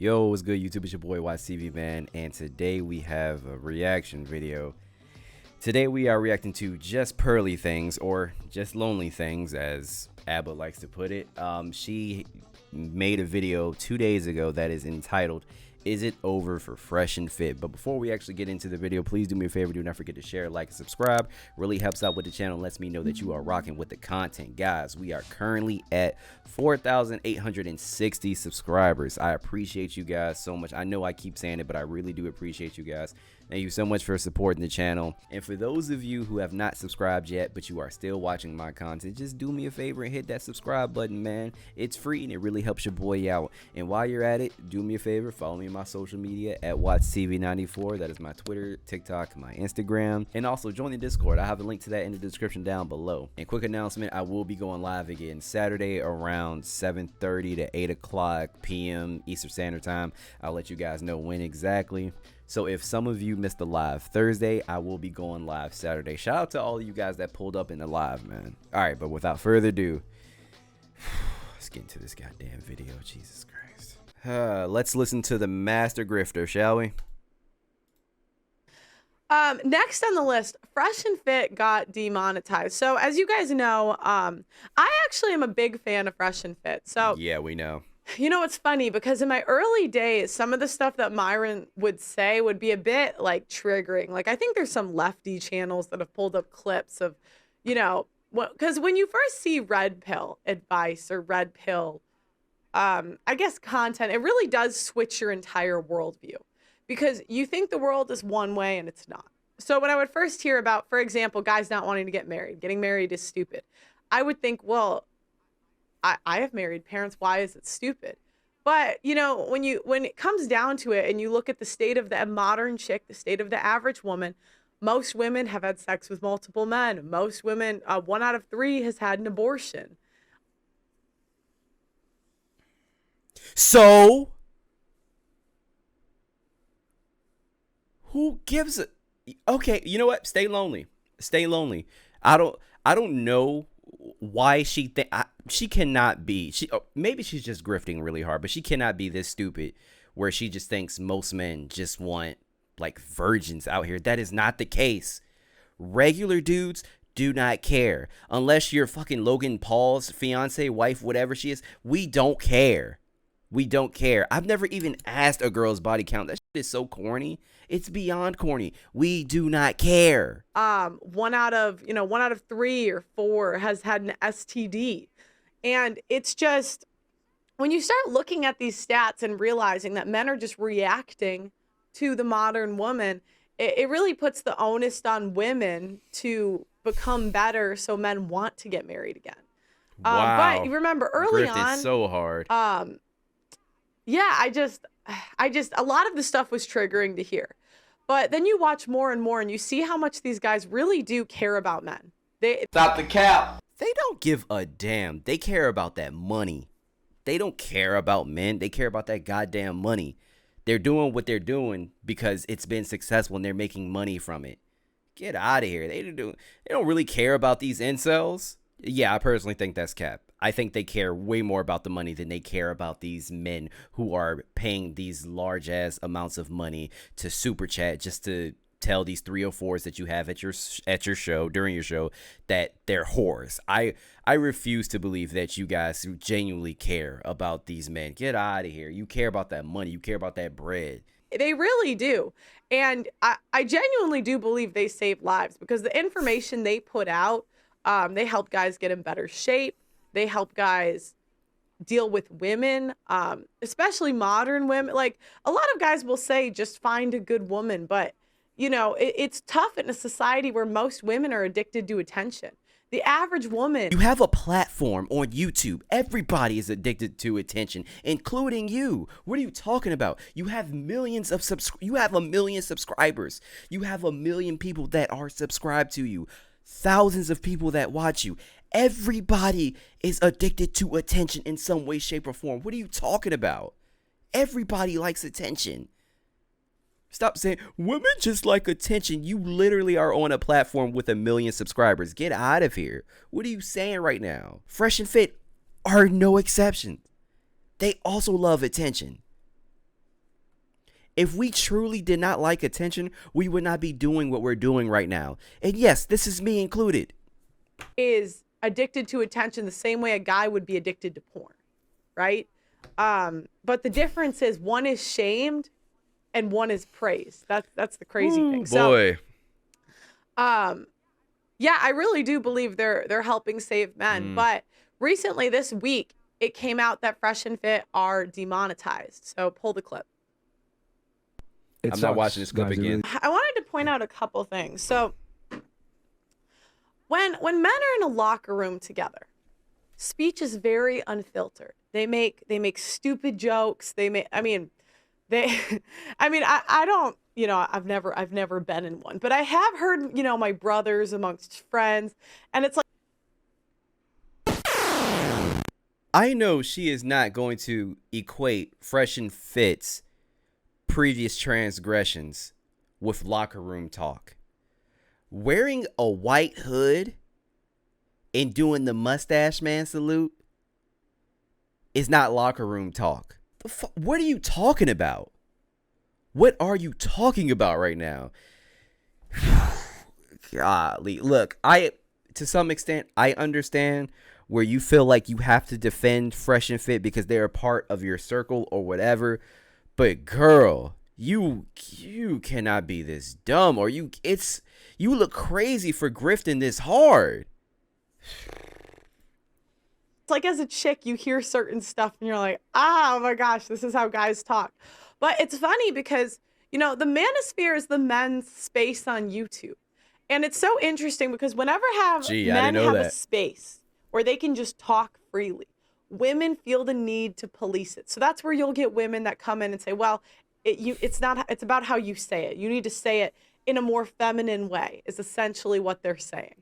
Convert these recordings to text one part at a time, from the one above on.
Yo, what's good, YouTube? It's your boy WattsTV, man, and today we have a reaction video. Today we are reacting to Just Pearly Things, or Just Lonely Things, as Abba likes to put it. She made a video 2 days ago that is entitled, "Is It Over for Fresh and Fit?" But before we actually get into the video, please do me a favor. Do not forget to share, like, and subscribe. Really helps out with the channel. Lets me know that you are rocking with the content. Guys, we are currently at 4,860 subscribers. I appreciate you guys so much. I know I keep saying it, but I really do appreciate you guys. Thank you so much for supporting the channel. And for those of you who have not subscribed yet, but you are still watching my content, just do me a favor and hit that subscribe button, man. It's free and it really helps your boy out. And while you're at it, do me a favor, follow me on my social media at WattsTV94. That is my Twitter, TikTok, my Instagram. And also join the Discord. I have a link to that in the description down below. And quick announcement, I will be going live again Saturday around 7:30 to 8 o'clock p.m. Eastern Standard Time. I'll let you guys know when exactly. So if some of you missed the live Thursday, I will be going live Saturday. Shout out to all of you guys that pulled up in the live, man. All right, but without further ado, let's get into this goddamn video. Jesus Christ. Let's listen to the Master Grifter, shall we? Next on the list, Fresh and Fit got demonetized. So as you guys know, I actually am a big fan of Fresh and Fit. So yeah, we know. You know, it's funny because in my early days, some of the stuff that Myron would say would be a bit like triggering. Like, I think there's some lefty channels that have pulled up clips of, you know, because when you first see red pill advice or red pill, I guess content, it really does switch your entire worldview because you think the world is one way and it's not. So when I would first hear about, for example, guys not wanting to get married, getting married is stupid, I would think, well, I have married parents. Why is it stupid? But, you know, when it comes down to it and you look at the state of the modern chick, the state of the average woman, most women have had sex with multiple men. Most women, 1 out of 3 has had an abortion. So, who gives a... Okay, you know what? Stay lonely. Stay lonely. I don't know why she cannot be, maybe she's just grifting really hard, but she cannot be this stupid where she just thinks most men just want like virgins out here. That is not the case. Regular dudes do not care unless you're fucking Logan Paul's fiance, wife, whatever she is. We don't care. We don't care. I've never even asked a girl's body count. That shit is so corny. It's beyond corny. We do not care. 1 out of 3 or 4 has had an STD. And it's just, when you start looking at these stats and realizing that men are just reacting to the modern woman, it really puts the onus on women to become better so men want to get married again. Wow. But you remember early on, it's so hard. Yeah, I just, a lot of the stuff was triggering to hear. But then you watch more and more and you see how much these guys really do care about men. Stop the cap. They don't give a damn. They care about that money. They don't care about men. They care about that goddamn money. They're doing what they're doing because it's been successful and they're making money from it. Get out of here. They don't really care about these incels. Yeah, I personally think that's cap. I think they care way more about the money than they care about these men who are paying these large ass amounts of money to super chat just to tell these 304s that you have at your show, during your show, that they're whores. I refuse to believe that you guys genuinely care about these men. Get out of here. You care about that money. You care about that bread. They really do. And I genuinely do believe they save lives because the information they put out, they help guys get in better shape. They help guys deal with women, especially modern women. Like, a lot of guys will say, just find a good woman. But, you know, it's tough in a society where most women are addicted to attention. The average woman... You have a platform on YouTube. Everybody is addicted to attention, including you. What are you talking about? You have millions of you have 1 million subscribers. You have 1 million people that are subscribed to you. Thousands of people that watch you. Everybody is addicted to attention in some way, shape, or form. What are you talking about? Everybody likes attention. Stop saying women just like attention. You literally are on a platform with 1 million subscribers. Get out of here. What are you saying right now? Fresh and Fit are no exception. They also love attention. If we truly did not like attention, we would not be doing what we're doing right now. And yes, this is me included. Is addicted to attention the same way a guy would be addicted to porn, right? But the difference is one is shamed and one is praised. That's the crazy thing. Boy. So, yeah, I really do believe they're helping save men. But recently, this week, it came out that Fresh and Fit are demonetized. So pull the clip. I'm not watching this clip again. I wanted to point out a couple things. So when men are in a locker room together, speech is very unfiltered. They make stupid jokes. I don't, I've never been in one, but I have heard, my brothers amongst friends, and it's like, I know she is not going to equate Fresh and Fit's previous transgressions with locker room talk. Wearing a white hood and doing the mustache man salute is not locker room talk. What are you talking about? What are you talking about right now? Golly, look, to some extent, I understand where you feel like you have to defend Fresh and Fit because they're a part of your circle or whatever. But girl, you cannot be this dumb, or you look crazy for grifting this hard. It's like as a chick, you hear certain stuff and you're like, oh my gosh, this is how guys talk. But it's funny because, the manosphere is the men's space on YouTube. And it's so interesting because whenever men have a space where they can just talk freely, women feel the need to police it. So that's where you'll get women that come in and say, well, it's about how you say it. You need to say it in a more feminine way, is essentially what they're saying.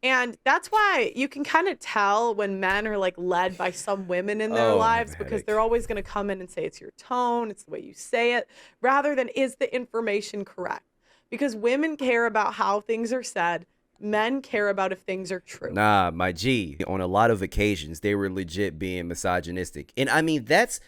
And that's why you can kind of tell when men are like led by some women in their lives, because they're always going to come in and say it's your tone, it's the way you say it, rather than is the information correct? Because women care about how things are said. Men care about if things are true. Nah, my G, on a lot of occasions, they were legit being misogynistic. And I mean, that's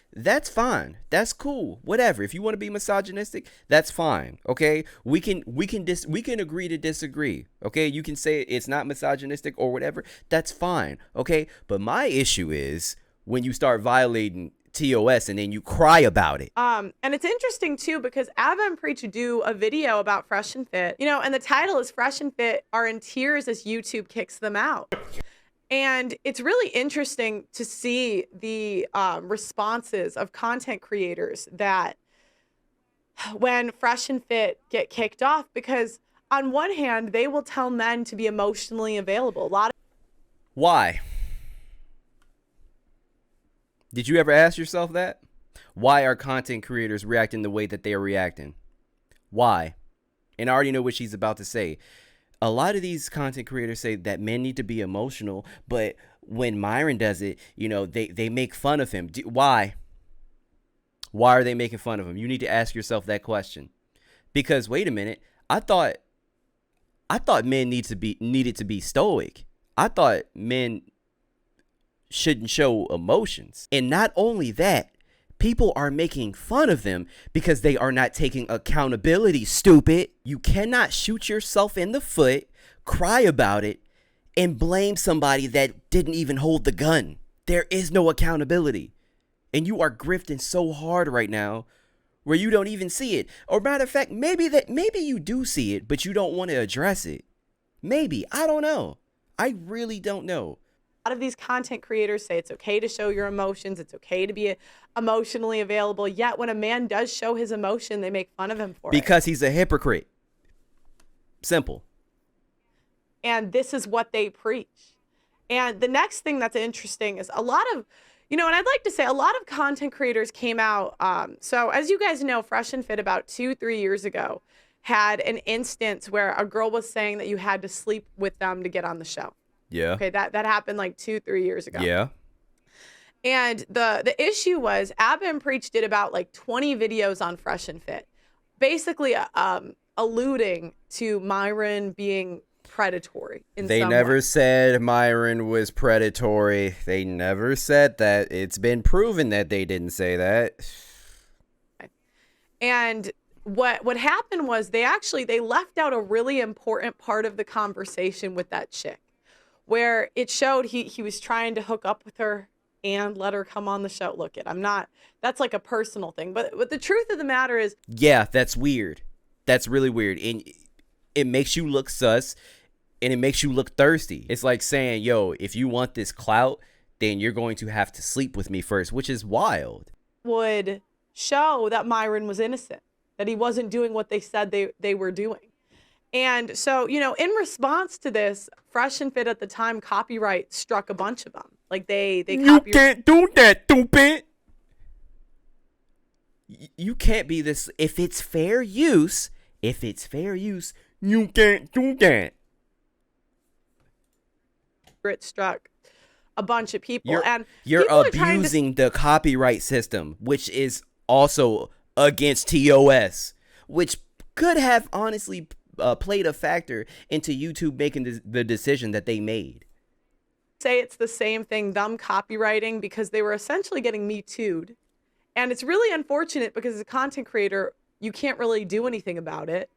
fine. That's cool. Whatever. If you want to be misogynistic, that's fine. Okay? We can agree to disagree. Okay? You can say it's not misogynistic or whatever. That's fine. Okay? But my issue is when you start violating TOS and then you cry about it. And it's interesting too because Abba and Preach do a video about Fresh and Fit, and the title is Fresh and Fit are in tears as YouTube kicks them out. And it's really interesting to see the responses of content creators that when Fresh and Fit get kicked off, because on one hand, they will tell men to be emotionally available. Why? Did you ever ask yourself that? Why are content creators reacting the way that they are reacting? Why? And I already know what she's about to say. A lot of these content creators say that men need to be emotional, but when Myron does it, they make fun of him. Why? Why are they making fun of him? You need to ask yourself that question. Because wait a minute, I thought men needed to be stoic. I thought men shouldn't show emotions. And not only that, people are making fun of them because they are not taking accountability, stupid. You cannot shoot yourself in the foot, cry about it, and blame somebody that didn't even hold the gun. There is no accountability. And you are grifting so hard right now where you don't even see it. Or matter of fact, maybe you do see it, but you don't want to address it. Maybe. I don't know. I really don't know. A lot of these content creators say it's okay to show your emotions. It's okay to be emotionally available. Yet when a man does show his emotion, they make fun of him for it. Because he's a hypocrite. Simple. And this is what they preach. And the next thing that's interesting is a lot of, and I'd like to say a lot of content creators came out. So as you guys know, Fresh and Fit about 2-3 years ago had an instance where a girl was saying that you had to sleep with them to get on the show. Yeah. Okay, that happened like 2-3 years ago. Yeah. And the issue was Abba and Preach did about like 20 videos on Fresh and Fit, basically alluding to Myron being predatory in They some never way. said Myron was predatory. They never said that. It's been proven that they didn't say that. And what happened was they left out a really important part of the conversation with that chick, where it showed he was trying to hook up with her and let her come on the show. Look, that's like a personal thing, but the truth of the matter is, Yeah, that's weird. That's really weird. And it makes you look sus, and it makes you look thirsty. It's like saying, yo, if you want this clout, then you're going to have to sleep with me first, which is wild. would show that Myron was innocent, that he wasn't doing what they said they were doing. And so, in response to this, Fresh and Fit at the time copyright struck a bunch of them. Like they You can't do that, stupid. You can't be this. If it's fair use, you can't do that. struck a bunch of people, You're people are trying to abusing the copyright system, which is also against TOS, which could have honestly played a factor into YouTube making the decision that they made. say it's the same thing, them copywriting, because they were essentially getting Me Too'd. And it's really unfortunate because as a content creator, you can't really do anything about it.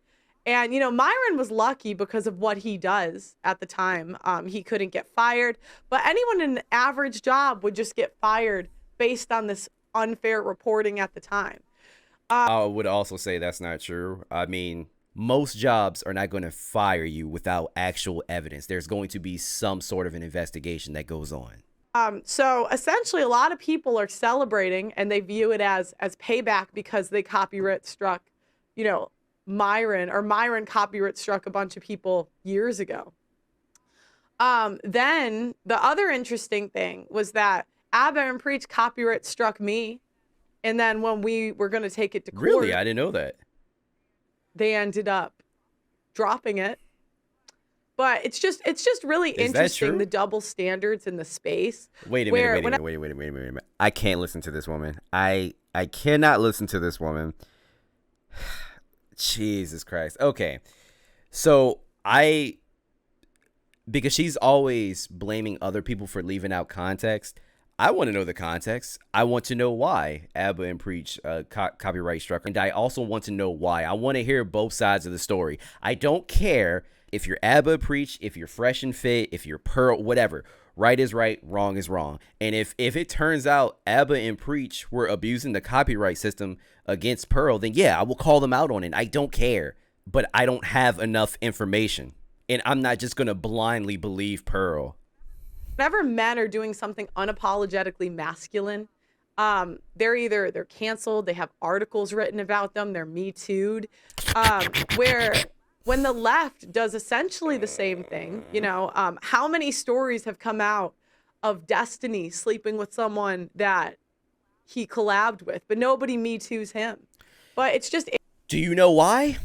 And, Myron was lucky because of what he does at the time. He couldn't get fired, but anyone in an average job would just get fired based on this unfair reporting at the time. I would also say that's not true. I mean, most jobs are not going to fire you without actual evidence. There's going to be some sort of an investigation that goes on. So essentially, a lot of people are celebrating and they view it as payback because they copyright struck, Myron copyright struck a bunch of people years ago. Then the other interesting thing was that Abba and Preach copyright struck me. And then when we were going to take it to court, Really? I didn't know that. they ended up dropping it. But it's just really Is that interesting, true? the double standards in the space. Wait a minute. I can't listen to this woman. I cannot listen to this woman. Jesus Christ. Okay. So because she's always blaming other people for leaving out context, I want to know the context. I want to know why Abba and Preach copyright struck her. And I also want to know why. I want to hear both sides of the story. I don't care if you're Abba, Preach, if you're Fresh and Fit, if you're Pearl, whatever. Right is right, wrong is wrong. And if it turns out Abba and Preach were abusing the copyright system against Pearl, then yeah, I will call them out on it. I don't care. But I don't have enough information. And I'm not just going to blindly believe Pearl. Whenever men are doing something unapologetically masculine, they're canceled. They have articles written about them. They're Me Too'd. Where when the left does essentially the same thing, how many stories have come out of Destiny sleeping with someone that he collabed with, but nobody Me Too's him. But it's just. Do you know why?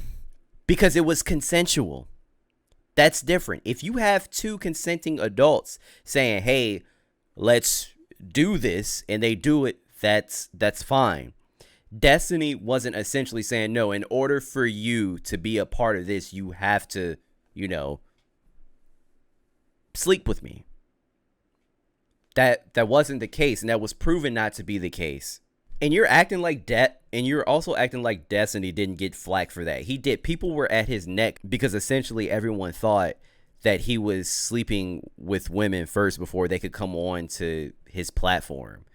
Because it was consensual. That's different. If you have two consenting adults saying, hey, let's do this, and they do it, that's fine. Destiny wasn't essentially saying, no, in order for you to be a part of this, you have to, sleep with me. That wasn't the case, and that was proven not to be the case. And you're acting like and you're also acting like Destiny didn't get flack for that. He did. People were at his neck because essentially everyone thought that he was sleeping with women first before they could come on to his platform.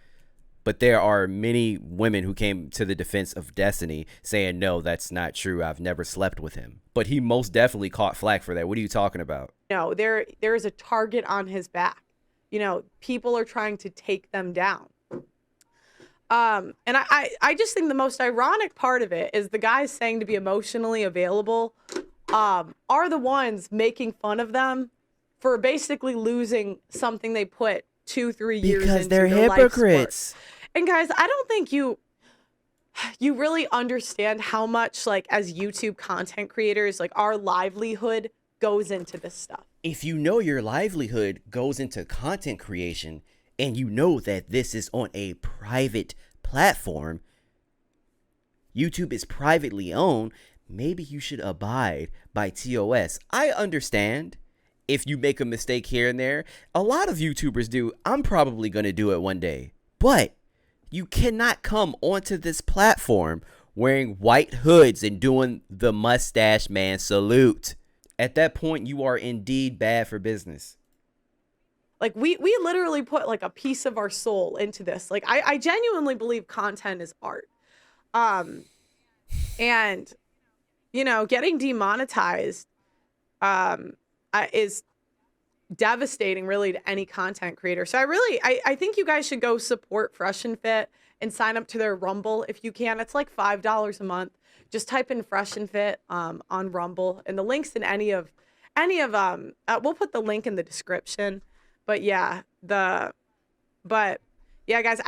But there are many women who came to the defense of Destiny saying, no, that's not true. I've never slept with him. But he most definitely caught flack for that. What are you talking about? No, there is a target on his back. People are trying to take them down. And I just think the most ironic part of it is the guys saying to be emotionally available are the ones making fun of them for basically losing something they put 2-3 years because into they're their hypocrites. Life's work. And guys, I don't think you really understand how much, like, as YouTube content creators, like, our livelihood goes into this stuff. If you know your livelihood goes into content creation, and you know that this is on a private platform, YouTube is privately owned, maybe you should abide by TOS. I understand if you make a mistake here and there. A lot of YouTubers do. I'm probably going to do it one day. But you cannot come onto this platform wearing white hoods and doing the mustache man salute. At that point, you are indeed bad for business. Like we literally put like a piece of our soul into this. Like I genuinely believe content is art. And you know, getting demonetized is devastating really to any content creator. So I think you guys should go support Fresh and Fit and sign up to their Rumble if you can. It's like $5 a month. Just type in Fresh and Fit on Rumble, and the links in any of we'll put the link in the description. But yeah, guys,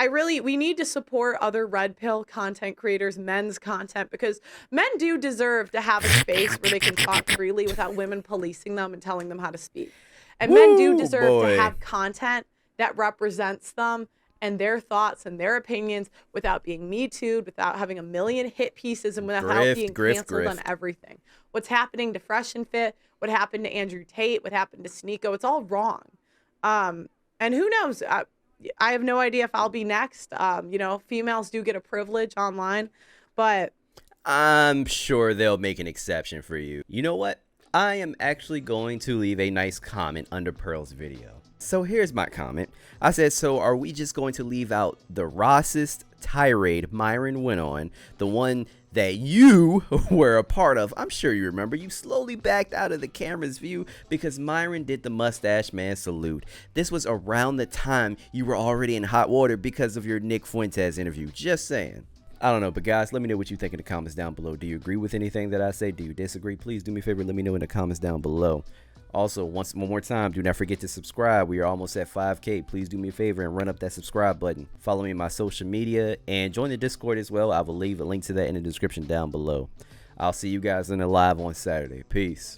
we need to support other red pill content creators, men's content, because men do deserve to have a space where they can talk freely without women policing them and telling them how to speak. And men do deserve to have content that represents them and their thoughts and their opinions without being Me Too'd, without having a million hit pieces, and without being canceled on everything. What's happening to Fresh and Fit, what happened to Andrew Tate, what happened to Sneeko, it's all wrong. And who knows? I have no idea if I'll be next. You know, females do get a privilege online, but I'm sure they'll make an exception for you. You know what? I am actually going to leave a nice comment under Pearl's video. So here's my comment. I said, so are we just going to leave out the Rossist tirade Myron went on, the one that you were a part of? I'm sure you remember. You slowly backed out of the camera's view because Myron did the mustache man salute. This was around the time you were already in hot water because of your Nick Fuentes interview. Just saying. I don't know, but guys, let me know what you think in the comments down below. Do you agree with anything that I say? Do you disagree? Please do me a favor, let me know in the comments down below. Also, one more time, do not forget to subscribe. We are almost at 5K. Please do me a favor and run up that subscribe button. Follow me on my social media and join the Discord as well. I will leave a link to that in the description down below. I'll see you guys in the live on Saturday. Peace.